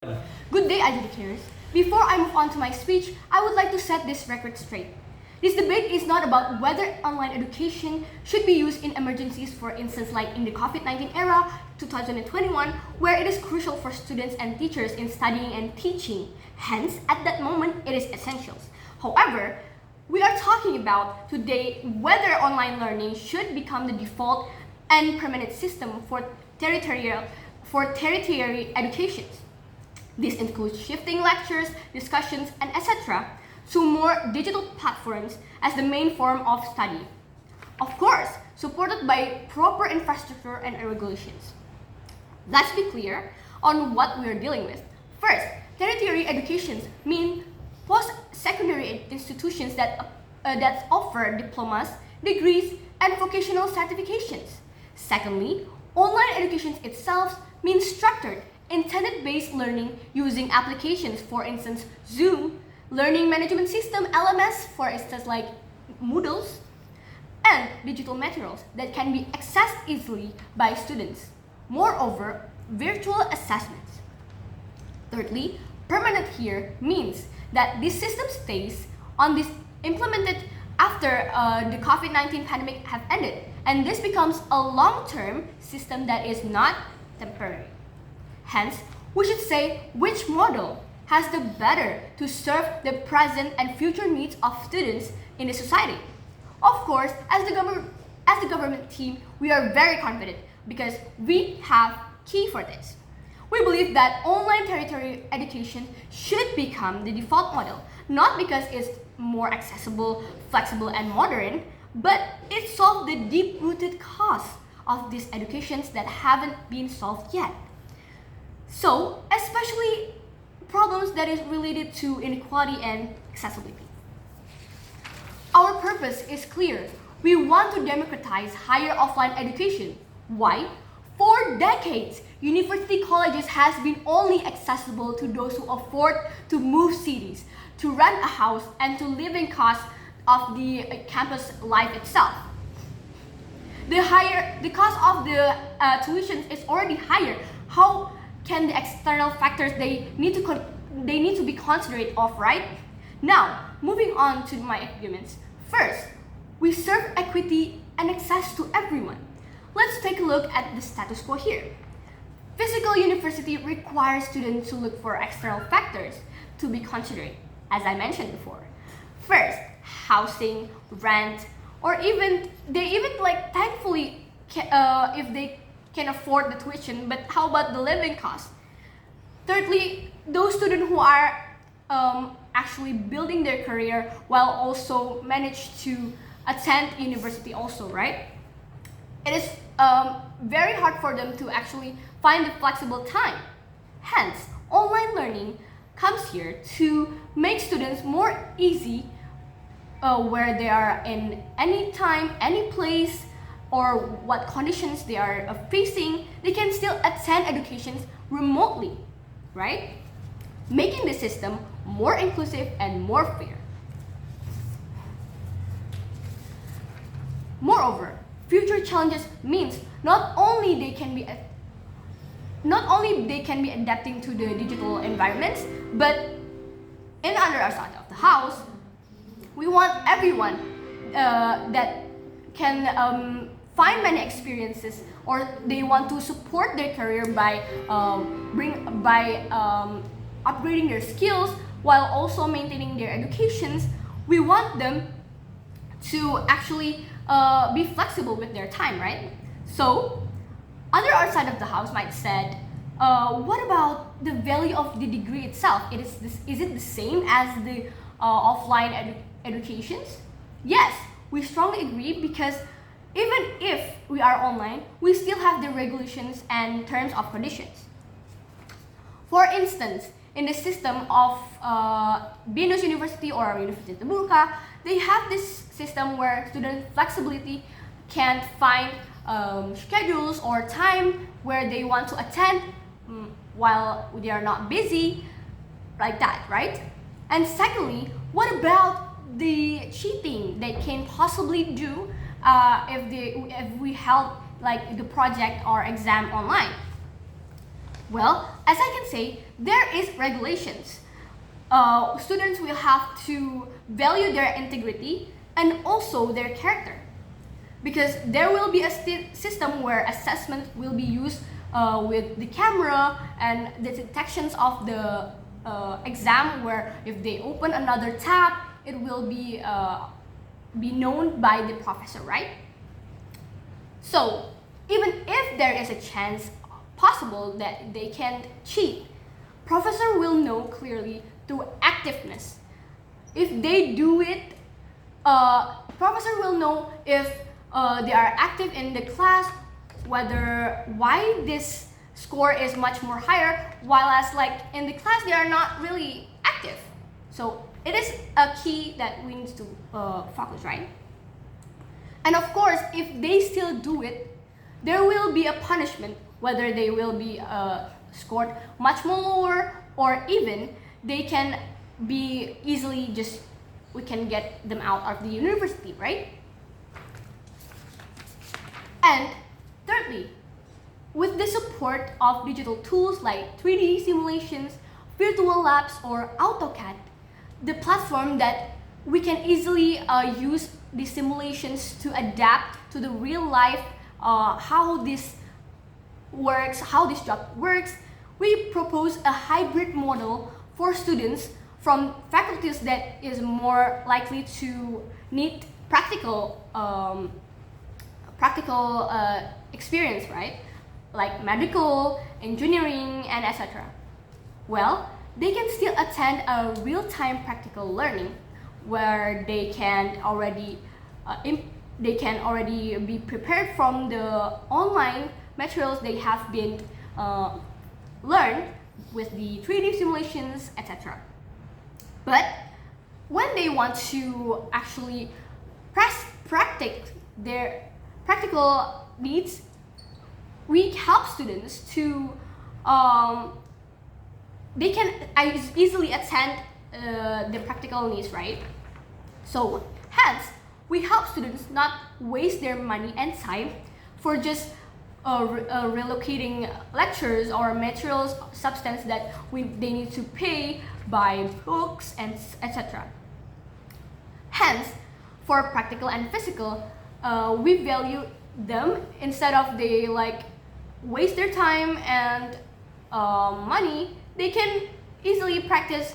Good day, educators. Before I move on to my speech, I would like to set this record straight. This debate is not about whether online education should be used in emergencies, for instance, like in the COVID-19 era, 2021, where it is crucial for students and teachers in studying and teaching. Hence, at that moment, it is essential. However, we are talking about today whether online learning should become the default and permanent system for tertiary education. This includes shifting lectures, discussions, and etc. to more digital platforms as the main form of study. Of course, supported by proper infrastructure and regulations. Let's be clear on what we are dealing with. First, tertiary educations mean post-secondary institutions that offer diplomas, degrees, and vocational certifications. Secondly, online education itself means structured, intent-based learning using applications, for instance, Zoom, learning management system, LMS, for instance, like Moodles, and digital materials that can be accessed easily by students. Moreover, virtual assessments. Thirdly, permanent here means that this system stays on this implemented after the COVID-19 pandemic have ended, and this becomes a long-term system that is not temporary. Hence, we should say which model has the better to serve the present and future needs of students in the society. Of course, as the government team, we are very confident because we have key for this. We believe that online tertiary education should become the default model, not because it's more accessible, flexible, and modern, but it solves the deep-rooted cause of these educations that haven't been solved yet. So, especially problems that is related to inequality and accessibility. Our purpose is clear. We want to democratize higher offline education. Why? For decades, university colleges has been only accessible to those who afford to move cities, to rent a house, and to living costs of the campus life itself. The cost of the tuition is already higher. How can the external factors they need to be considerate of, right? Now, moving on to my arguments. First, we serve equity and access to everyone. Let's take a look at the status quo here. Physical university requires students to look for external factors to be considered, as I mentioned before. First, housing, rent, or thankfully, if they can afford the tuition, but how about the living cost? Thirdly, those students who are actually building their career while also manage to attend university also, right? It is very hard for them to actually find the flexible time. Hence, online learning comes here to make students more easy where they are in any time, any place, or what conditions they are facing, they can still attend education remotely, right? Making the system more inclusive and more fair. Moreover, future challenges means not only they can be adapting to the digital environments, but in the other side of the house, we want everyone that can find many experiences, or they want to support their career by upgrading their skills while also maintaining their educations. We want them to actually be flexible with their time, right? So, other outside of the house might said, what about the value of the degree itself? Is it the same as the offline educations? Yes, we strongly agree, because even if we are online, we still have the regulations and terms of conditions. For instance, in the system of BINDUS University or University Terbuka, they have this system where student flexibility can find schedules or time where they want to attend while they are not busy, like that, right? And secondly, what about the cheating they can possibly do if we held like the project or exam online? Well, as I can say, there is regulations. Students will have to value their integrity and also their character, because there will be a system where assessment will be used with the camera and the detections of the exam, where if they open another tab, it will be known by the professor, right? So even if there is a chance possible that they can cheat, professor will know clearly through activeness. If they do it, professor will know if they are active in the class, why this score is much more higher, while as like in the class they are not really active. So it is a key that we need to focus, right? And of course, if they still do it, there will be a punishment, whether they will be scored much more lower, or even they can be easily we can get them out of the university, right? And thirdly, with the support of digital tools like 3D simulations, virtual labs, or AutoCAD, the platform that we can easily use the simulations to adapt to the real life, how this works, how this job works, we propose a hybrid model for students from faculties that is more likely to need practical experience, right? Like medical, engineering, and etc. Well, they can still attend a real-time practical learning where they can already be prepared from the online materials they have been learned with the 3D simulations, etc. But when they want to actually practice their practical needs, we help students to they can easily attend the practical needs, right? So hence, we help students not waste their money and time for just relocating lectures or materials, substance that they need to pay, buy books, and etc. Hence, for practical and physical, we value them instead of they like waste their time and money. They can easily practice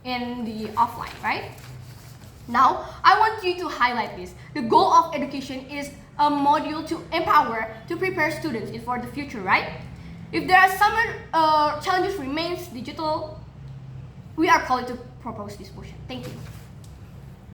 in the offline, right? Now, I want you to highlight this. The goal of education is a module to empower, to prepare students for the future, right? If there are some challenges remains digital, we are called to propose this motion. Thank you.